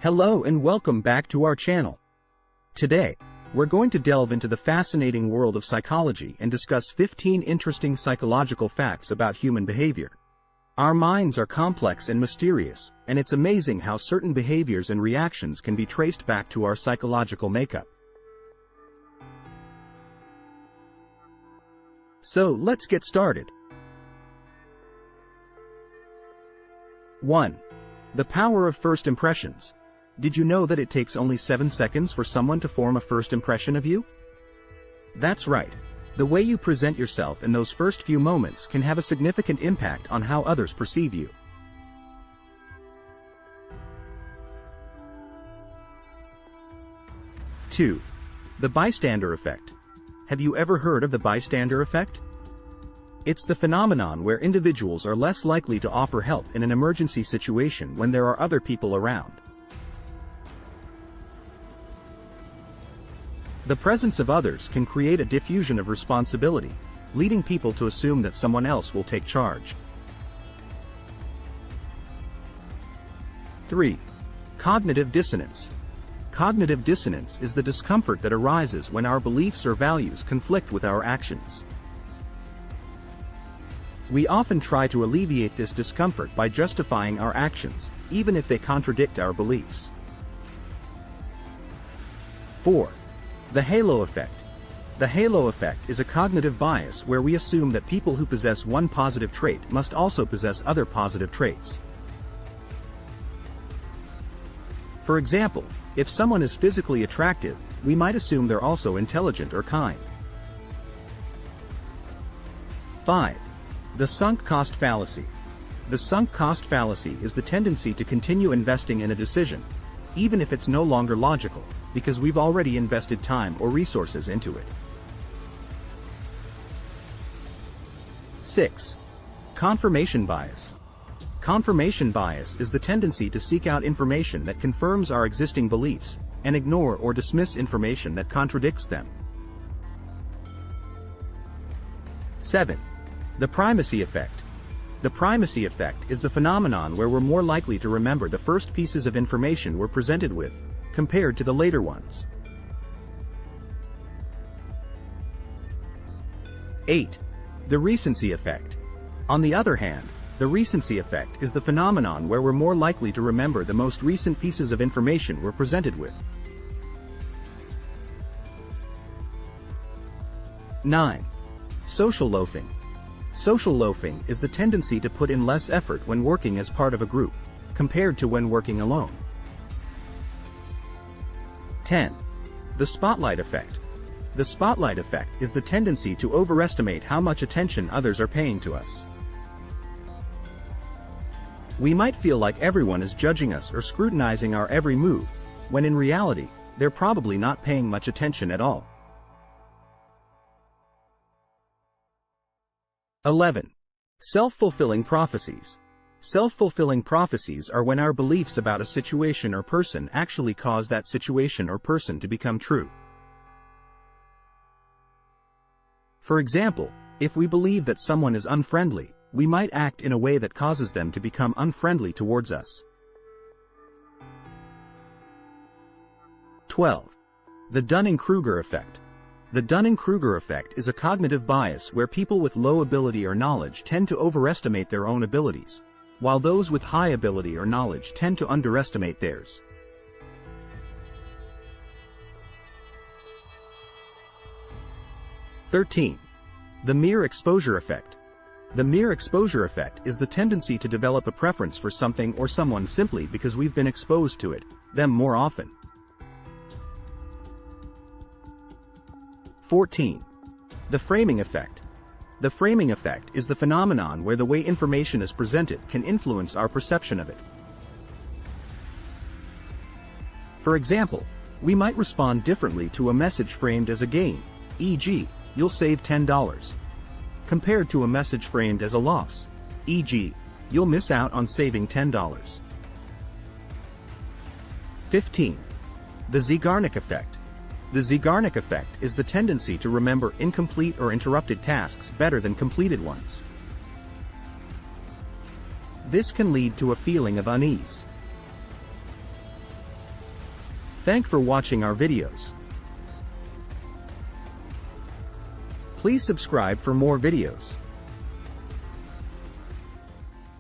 Hello and welcome back to our channel. Today, we're going to delve into the fascinating world of psychology and discuss 15 interesting psychological facts about human behavior. Our minds are complex and mysterious, and it's amazing how certain behaviors and reactions can be traced back to our psychological makeup. So let's get started. 1. The power of first impressions. Did you know that it takes only 7 seconds for someone to form a first impression of you? That's right. The way you present yourself in those first few moments can have a significant impact on how others perceive you. 2. The bystander effect. Have you ever heard of the bystander effect? It's the phenomenon where individuals are less likely to offer help in an emergency situation when there are other people around. The presence of others can create a diffusion of responsibility, leading people to assume that someone else will take charge. 3. Cognitive dissonance. Cognitive dissonance is the discomfort that arises when our beliefs or values conflict with our actions. We often try to alleviate this discomfort by justifying our actions, even if they contradict our beliefs. 4. The halo effect. The halo effect is a cognitive bias where we assume that people who possess one positive trait must also possess other positive traits. For example, if someone is physically attractive, we might assume they're also intelligent or kind. 5. The sunk cost fallacy. The sunk cost fallacy is the tendency to continue investing in a decision, even if it's no longer logical, because we've already invested time or resources into it. 6. Confirmation bias. Confirmation bias is the tendency to seek out information that confirms our existing beliefs, and ignore or dismiss information that contradicts them. 7. The primacy effect. The primacy effect is the phenomenon where we're more likely to remember the first pieces of information we're presented with, compared to the later ones. 8. The recency effect. On the other hand, the recency effect is the phenomenon where we're more likely to remember the most recent pieces of information we're presented with. 9. Social loafing. Social loafing is the tendency to put in less effort when working as part of a group, compared to when working alone. 10. The spotlight effect. The spotlight effect is the tendency to overestimate how much attention others are paying to us. We might feel like everyone is judging us or scrutinizing our every move, when in reality, they're probably not paying much attention at all. 11. Self-fulfilling prophecies. Self-fulfilling prophecies are when our beliefs about a situation or person actually cause that situation or person to become true. For example, if we believe that someone is unfriendly, we might act in a way that causes them to become unfriendly towards us. 12. The Dunning-Kruger effect. The Dunning-Kruger effect is a cognitive bias where people with low ability or knowledge tend to overestimate their own abilities, while those with high ability or knowledge tend to underestimate theirs. 13. The mere exposure effect. The mere exposure effect is the tendency to develop a preference for something or someone simply because we've been exposed to them more often. 14. The framing effect. The framing effect is the phenomenon where the way information is presented can influence our perception of it. For example, we might respond differently to a message framed as a gain, e.g., you'll save $10, compared to a message framed as a loss, e.g., you'll miss out on saving $10. 15. The Zeigarnik effect. The Zeigarnik effect is the tendency to remember incomplete or interrupted tasks better than completed ones. This can lead to a feeling of unease. Thanks for watching our videos. Please subscribe for more videos.